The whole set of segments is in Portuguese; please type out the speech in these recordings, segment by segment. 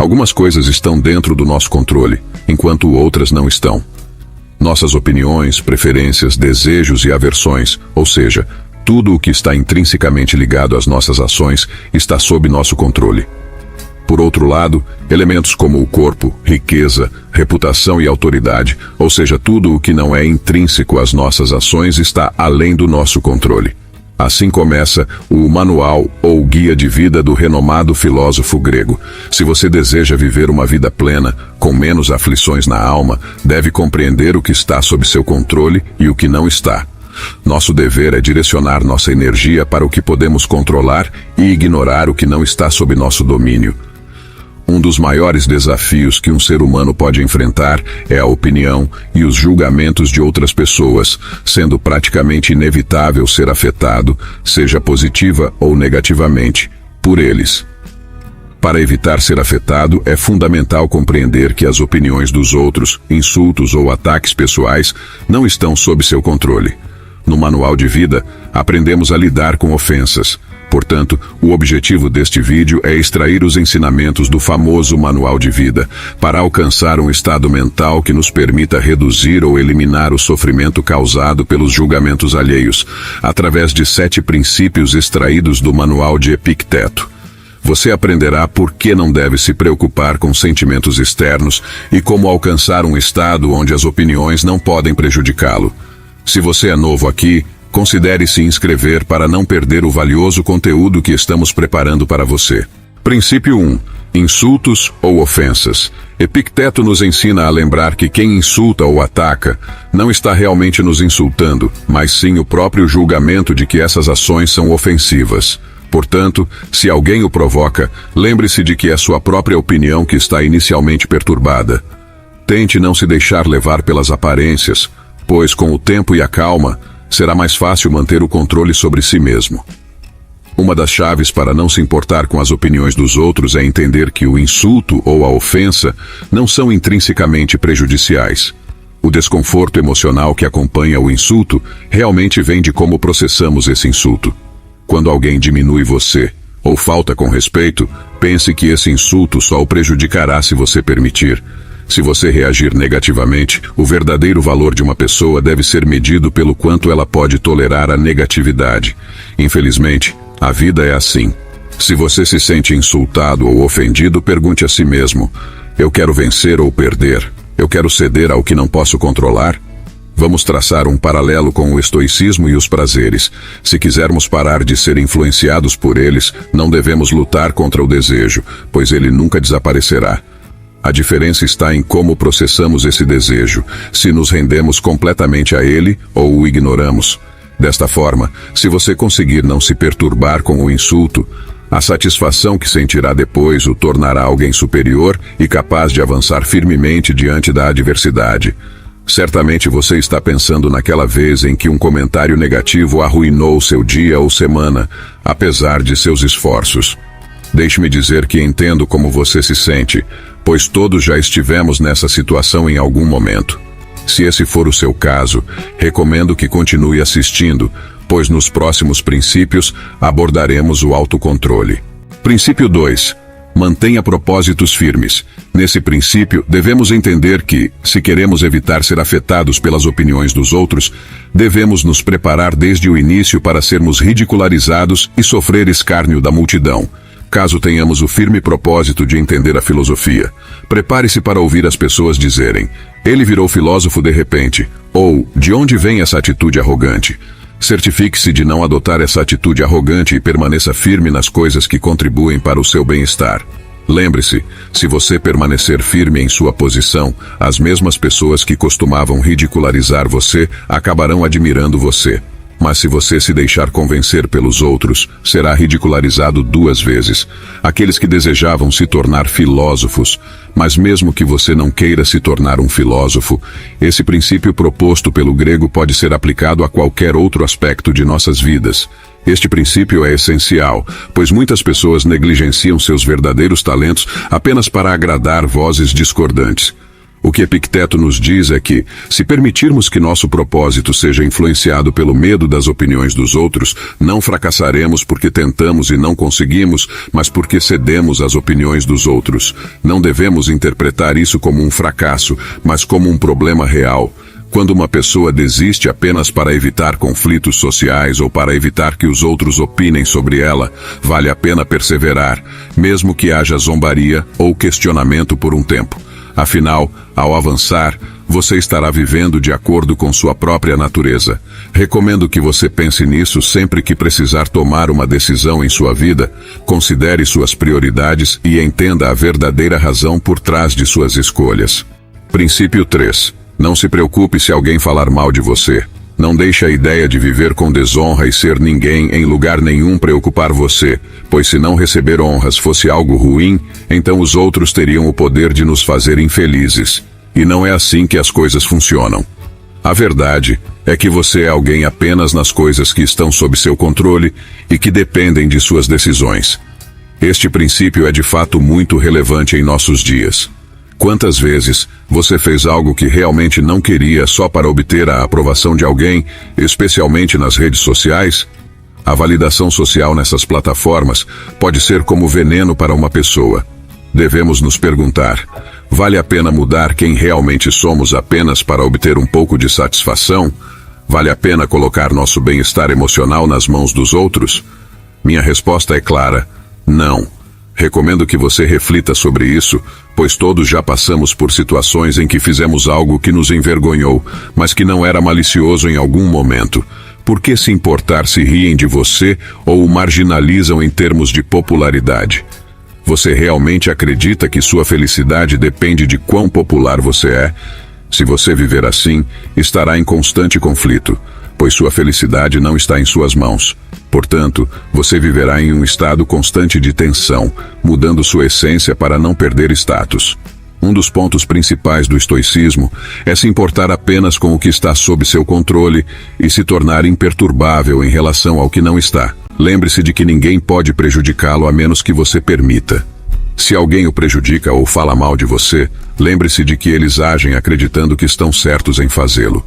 Algumas coisas estão dentro do nosso controle, enquanto outras não estão. Nossas opiniões, preferências, desejos e aversões, ou seja, tudo o que está intrinsecamente ligado às nossas ações, está sob nosso controle. Por outro lado, elementos como o corpo, riqueza, reputação e autoridade, ou seja, tudo o que não é intrínseco às nossas ações, está além do nosso controle. Assim começa o manual ou guia de vida do renomado filósofo grego. Se você deseja viver uma vida plena, com menos aflições na alma, deve compreender o que está sob seu controle e o que não está. Nosso dever é direcionar nossa energia para o que podemos controlar e ignorar o que não está sob nosso domínio. Um dos maiores desafios que um ser humano pode enfrentar é a opinião e os julgamentos de outras pessoas, sendo praticamente inevitável ser afetado, seja positiva ou negativamente, por eles. Para evitar ser afetado, é fundamental compreender que as opiniões dos outros, insultos ou ataques pessoais, não estão sob seu controle. No manual de vida, aprendemos a lidar com ofensas. Portanto, o objetivo deste vídeo é extrair os ensinamentos do famoso manual de vida, para alcançar um estado mental que nos permita reduzir ou eliminar o sofrimento causado pelos julgamentos alheios, através de 7 princípios extraídos do manual de Epicteto. Você aprenderá por que não deve se preocupar com sentimentos externos e como alcançar um estado onde as opiniões não podem prejudicá-lo. Se você é novo aqui, considere se inscrever para não perder o valioso conteúdo que estamos preparando para você. Princípio 1. Insultos ou ofensas. Epicteto nos ensina a lembrar que quem insulta ou ataca não está realmente nos insultando, mas sim o próprio julgamento de que essas ações são ofensivas. Portanto, se alguém o provoca, lembre-se de que é sua própria opinião que está inicialmente perturbada. Tente não se deixar levar pelas aparências, pois com o tempo e a calma, será mais fácil manter o controle sobre si mesmo. Uma das chaves para não se importar com as opiniões dos outros é entender que o insulto ou a ofensa não são intrinsecamente prejudiciais. O desconforto emocional que acompanha o insulto realmente vem de como processamos esse insulto. Quando alguém diminui você ou falta com respeito, pense que esse insulto só o prejudicará se você permitir. Se você reagir negativamente, o verdadeiro valor de uma pessoa deve ser medido pelo quanto ela pode tolerar a negatividade. Infelizmente, a vida é assim. Se você se sente insultado ou ofendido, pergunte a si mesmo: eu quero vencer ou perder? Eu quero ceder ao que não posso controlar? Vamos traçar um paralelo com o estoicismo e os prazeres. Se quisermos parar de ser influenciados por eles, não devemos lutar contra o desejo, pois ele nunca desaparecerá. A diferença está em como processamos esse desejo, se nos rendemos completamente a ele ou o ignoramos. Desta forma, se você conseguir não se perturbar com o insulto, a satisfação que sentirá depois o tornará alguém superior e capaz de avançar firmemente diante da adversidade. Certamente você está pensando naquela vez em que um comentário negativo arruinou seu dia ou semana, apesar de seus esforços. Deixe-me dizer que entendo como você se sente, pois todos já estivemos nessa situação em algum momento. Se esse for o seu caso, recomendo que continue assistindo, pois nos próximos princípios abordaremos o autocontrole. Princípio 2. Mantenha propósitos firmes. Nesse princípio, devemos entender que, se queremos evitar ser afetados pelas opiniões dos outros, devemos nos preparar desde o início para sermos ridicularizados e sofrer escárnio da multidão. Caso tenhamos o firme propósito de entender a filosofia, prepare-se para ouvir as pessoas dizerem: ele virou filósofo de repente, ou de onde vem essa atitude arrogante? Certifique-se de não adotar essa atitude arrogante e permaneça firme nas coisas que contribuem para o seu bem-estar. Lembre-se, se você permanecer firme em sua posição, as mesmas pessoas que costumavam ridicularizar você acabarão admirando você. Mas se você se deixar convencer pelos outros, será ridicularizado 2 vezes. Aqueles que desejavam se tornar filósofos, mas mesmo que você não queira se tornar um filósofo, esse princípio proposto pelo grego pode ser aplicado a qualquer outro aspecto de nossas vidas. Este princípio é essencial, pois muitas pessoas negligenciam seus verdadeiros talentos apenas para agradar vozes discordantes. O que Epicteto nos diz é que, se permitirmos que nosso propósito seja influenciado pelo medo das opiniões dos outros, não fracassaremos porque tentamos e não conseguimos, mas porque cedemos às opiniões dos outros. Não devemos interpretar isso como um fracasso, mas como um problema real. Quando uma pessoa desiste apenas para evitar conflitos sociais ou para evitar que os outros opinem sobre ela, vale a pena perseverar, mesmo que haja zombaria ou questionamento por um tempo. Afinal, ao avançar, você estará vivendo de acordo com sua própria natureza. Recomendo que você pense nisso sempre que precisar tomar uma decisão em sua vida, considere suas prioridades e entenda a verdadeira razão por trás de suas escolhas. Princípio 3. Não se preocupe se alguém falar mal de você. Não deixe a ideia de viver com desonra e ser ninguém em lugar nenhum preocupar você, pois se não receber honras fosse algo ruim, então os outros teriam o poder de nos fazer infelizes. E não é assim que as coisas funcionam. A verdade é que você é alguém apenas nas coisas que estão sob seu controle e que dependem de suas decisões. Este princípio é de fato muito relevante em nossos dias. Quantas vezes você fez algo que realmente não queria só para obter a aprovação de alguém, especialmente nas redes sociais? A validação social nessas plataformas pode ser como veneno para uma pessoa. Devemos nos perguntar: vale a pena mudar quem realmente somos apenas para obter um pouco de satisfação? Vale a pena colocar nosso bem-estar emocional nas mãos dos outros? Minha resposta é clara: não. Recomendo que você reflita sobre isso, pois todos já passamos por situações em que fizemos algo que nos envergonhou, mas que não era malicioso em algum momento. Por que se importar se riem de você ou o marginalizam em termos de popularidade? Você realmente acredita que sua felicidade depende de quão popular você é? Se você viver assim, estará em constante conflito, pois sua felicidade não está em suas mãos. Portanto, você viverá em um estado constante de tensão, mudando sua essência para não perder status. Um dos pontos principais do estoicismo é se importar apenas com o que está sob seu controle e se tornar imperturbável em relação ao que não está. Lembre-se de que ninguém pode prejudicá-lo a menos que você permita. Se alguém o prejudica ou fala mal de você, lembre-se de que eles agem acreditando que estão certos em fazê-lo.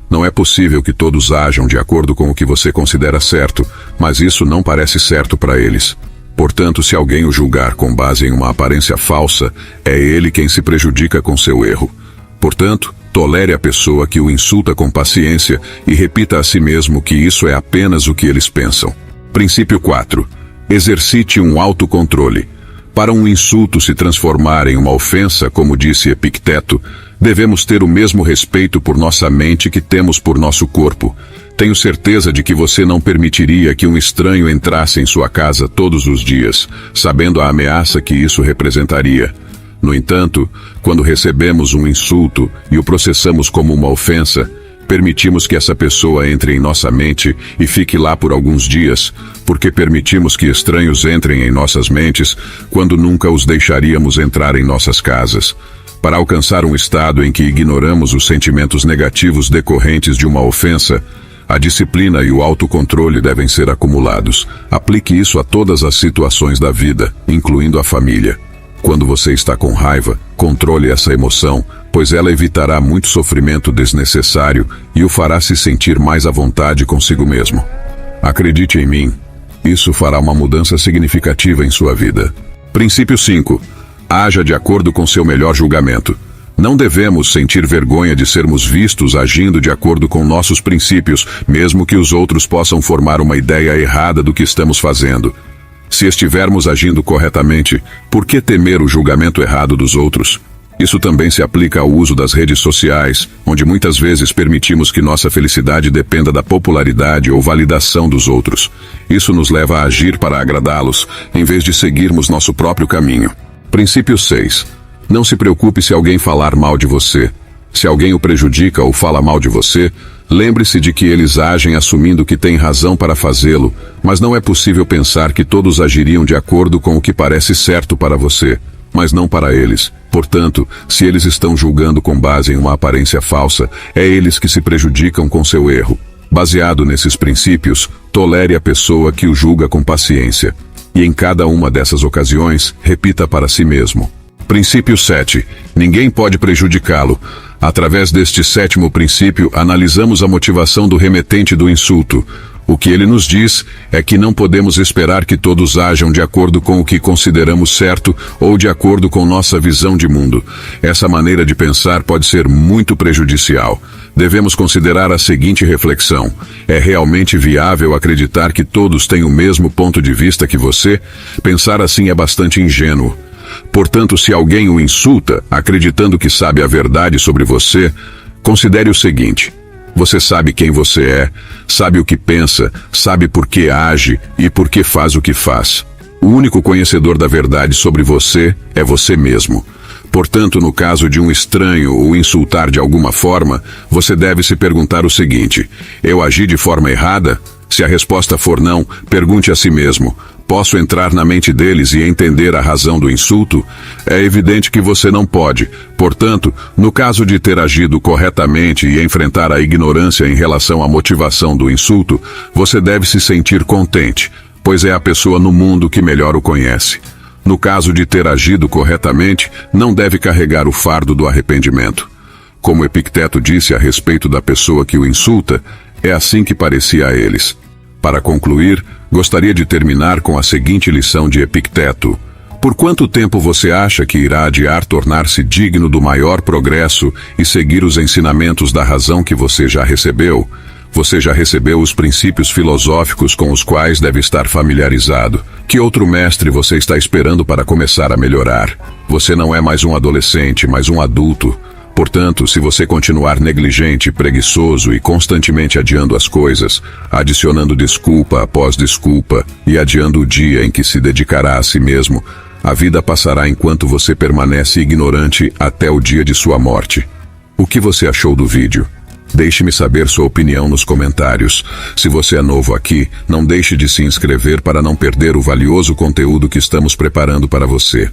Não é possível que todos ajam de acordo com o que você considera certo, mas isso não parece certo para eles. Portanto, se alguém o julgar com base em uma aparência falsa, é ele quem se prejudica com seu erro. Portanto, tolere a pessoa que o insulta com paciência e repita a si mesmo que isso é apenas o que eles pensam. Princípio 4. Exercite um autocontrole. Para um insulto se transformar em uma ofensa, como disse Epicteto, devemos ter o mesmo respeito por nossa mente que temos por nosso corpo. Tenho certeza de que você não permitiria que um estranho entrasse em sua casa todos os dias, sabendo a ameaça que isso representaria. No entanto, quando recebemos um insulto e o processamos como uma ofensa, permitimos que essa pessoa entre em nossa mente e fique lá por alguns dias, porque permitimos que estranhos entrem em nossas mentes quando nunca os deixaríamos entrar em nossas casas. Para alcançar um estado em que ignoramos os sentimentos negativos decorrentes de uma ofensa, a disciplina e o autocontrole devem ser acumulados. Aplique isso a todas as situações da vida, incluindo a família. Quando você está com raiva, controle essa emoção, pois ela evitará muito sofrimento desnecessário e o fará se sentir mais à vontade consigo mesmo. Acredite em mim, isso fará uma mudança significativa em sua vida. Princípio 5. Haja de acordo com seu melhor julgamento. Não devemos sentir vergonha de sermos vistos agindo de acordo com nossos princípios, mesmo que os outros possam formar uma ideia errada do que estamos fazendo. Se estivermos agindo corretamente, por que temer o julgamento errado dos outros? Isso também se aplica ao uso das redes sociais, onde muitas vezes permitimos que nossa felicidade dependa da popularidade ou validação dos outros. Isso nos leva a agir para agradá-los, em vez de seguirmos nosso próprio caminho. Princípio 6. Não se preocupe se alguém falar mal de você. Se alguém o prejudica ou fala mal de você, lembre-se de que eles agem assumindo que têm razão para fazê-lo, mas não é possível pensar que todos agiriam de acordo com o que parece certo para você, mas não para eles. Portanto, se eles estão julgando com base em uma aparência falsa, é eles que se prejudicam com seu erro. Baseado nesses princípios, tolere a pessoa que o julga com paciência. E em cada uma dessas ocasiões, repita para si mesmo: Princípio 7. Ninguém pode prejudicá-lo. Através deste sétimo princípio, analisamos a motivação do remetente do insulto. O que ele nos diz é que não podemos esperar que todos ajam de acordo com o que consideramos certo ou de acordo com nossa visão de mundo. Essa maneira de pensar pode ser muito prejudicial. Devemos considerar a seguinte reflexão: é realmente viável acreditar que todos têm o mesmo ponto de vista que você? Pensar assim é bastante ingênuo. Portanto, se alguém o insulta, acreditando que sabe a verdade sobre você, considere o seguinte: você sabe quem você é, sabe o que pensa, sabe por que age e por que faz o que faz. O único conhecedor da verdade sobre você é você mesmo. Portanto, no caso de um estranho o insultar de alguma forma, você deve se perguntar o seguinte: eu agi de forma errada? Se a resposta for não, pergunte a si mesmo: posso entrar na mente deles e entender a razão do insulto? É evidente que você não pode. Portanto, no caso de ter agido corretamente e enfrentar a ignorância em relação à motivação do insulto, você deve se sentir contente, pois é a pessoa no mundo que melhor o conhece. No caso de ter agido corretamente, não deve carregar o fardo do arrependimento. Como Epicteto disse a respeito da pessoa que o insulta, é assim que parecia a eles. Para concluir, gostaria de terminar com a seguinte lição de Epicteto: por quanto tempo você acha que irá adiar tornar-se digno do maior progresso e seguir os ensinamentos da razão que você já recebeu? Você já recebeu os princípios filosóficos com os quais deve estar familiarizado. Que outro mestre você está esperando para começar a melhorar? Você não é mais um adolescente, mas um adulto. Portanto, se você continuar negligente, preguiçoso e constantemente adiando as coisas, adicionando desculpa após desculpa e adiando o dia em que se dedicará a si mesmo, a vida passará enquanto você permanece ignorante até o dia de sua morte. O que você achou do vídeo? Deixe-me saber sua opinião nos comentários. Se você é novo aqui, não deixe de se inscrever para não perder o valioso conteúdo que estamos preparando para você.